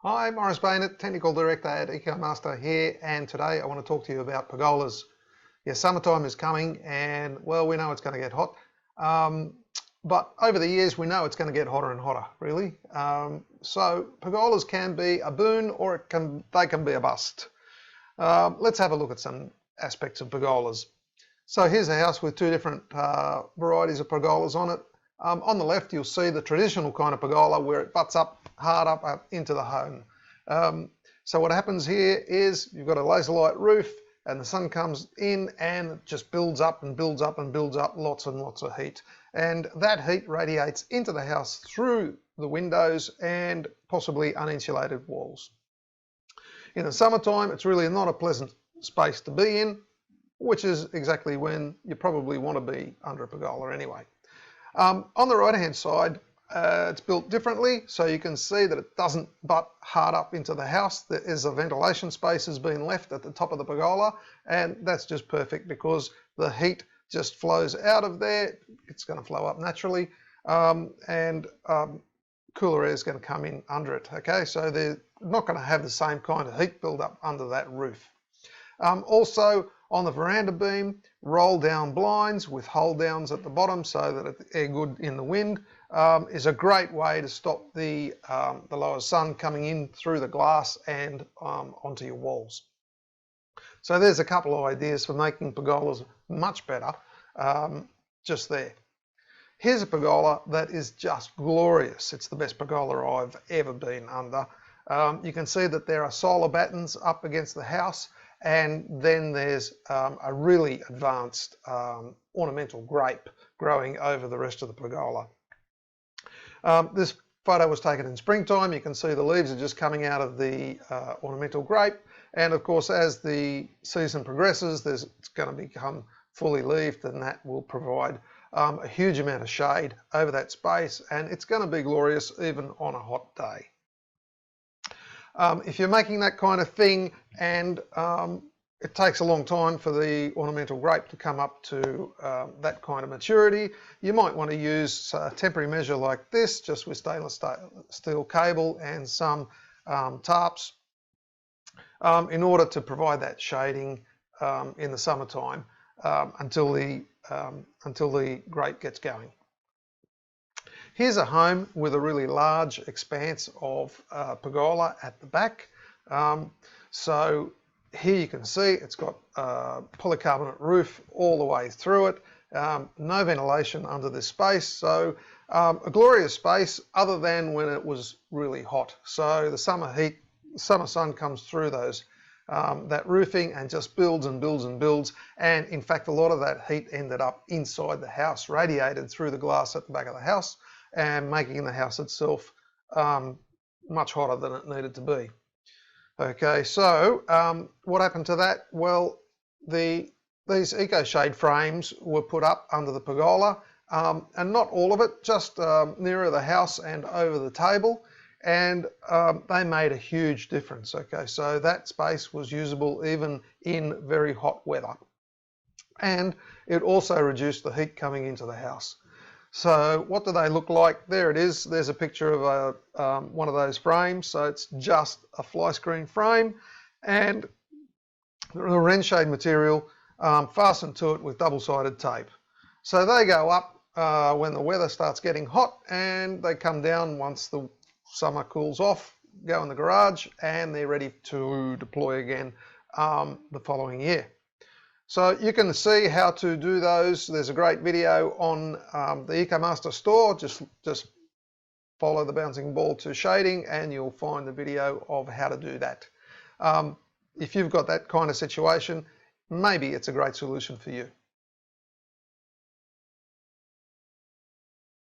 Hi, Morris Baynett, Technical Director at EcoMaster here, and today I want to talk to you about pergolas. Yeah, summertime is coming and, well, we know it's going to get hot, but over the years we know it's going to get hotter and hotter, really. So pergolas can be a boon or they can be a bust. Let's have a look at some aspects of pergolas. So here's a house with two different varieties of pergolas on it. On the left, you'll see the traditional kind of pergola where it butts up hard up into the home. So what happens here is you've got a laser light roof and the sun comes in and it just builds up and builds up and builds up lots and lots of heat. And that heat radiates into the house through the windows and possibly uninsulated walls. In the summertime, it's really not a pleasant space to be in, which is exactly when you probably want to be under a pergola anyway. On the right hand side, it's built differently, so you can see that it doesn't butt hard up into the house. There is a ventilation space has been left at the top of the pergola, and that's just perfect because the heat just flows out of there. It's going to flow up naturally, and cooler air is going to come in under it. Okay, so they're not going to have the same kind of heat build up under that roof. Also, on the veranda beam, roll down blinds with hold downs at the bottom so that it's air good in the wind is a great way to stop the lower sun coming in through the glass and onto your walls. So there's a couple of ideas for making pergolas much better just there. Here's a pergola that is just glorious. It's the best pergola I've ever been under. You can see that there are solar battens up against the house, and then there's a really advanced ornamental grape growing over the rest of the pergola. This photo was taken in springtime. You can see the leaves are just coming out of the ornamental grape, and of course as the season progresses it's going to become fully leaved, and that will provide a huge amount of shade over that space, and it's going to be glorious even on a hot day. If you're making that kind of thing and it takes a long time for the ornamental grape to come up to that kind of maturity, you might want to use a temporary measure like this, just with stainless steel cable and some tarps in order to provide that shading in the summertime until the grape gets going. Here's a home with a really large expanse of pergola at the back. So here you can see it's got a polycarbonate roof all the way through it. No ventilation under this space, so a glorious space other than when it was really hot. So the summer sun comes through that roofing and just builds and builds and builds, and in fact a lot of that heat ended up inside the house, radiated through the glass at the back of the house and making the house itself much hotter than it needed to be. Okay, so what happened to that? Well, these EcoShade frames were put up under the pergola, and not all of it, just nearer the house and over the table, and they made a huge difference. Okay, so that space was usable even in very hot weather, and it also reduced the heat coming into the house. So what do they look like? There it is. There's a picture of one of those frames. So it's just a fly screen frame, and the Renshade material fastened to it with double-sided tape. So they go up when the weather starts getting hot, and they come down once the summer cools off, go in the garage, and they're ready to deploy again the following year. So you can see how to do those. There's a great video on the EcoMaster store. Just follow the bouncing ball to shading and you'll find the video of how to do that. If you've got that kind of situation, maybe it's a great solution for you.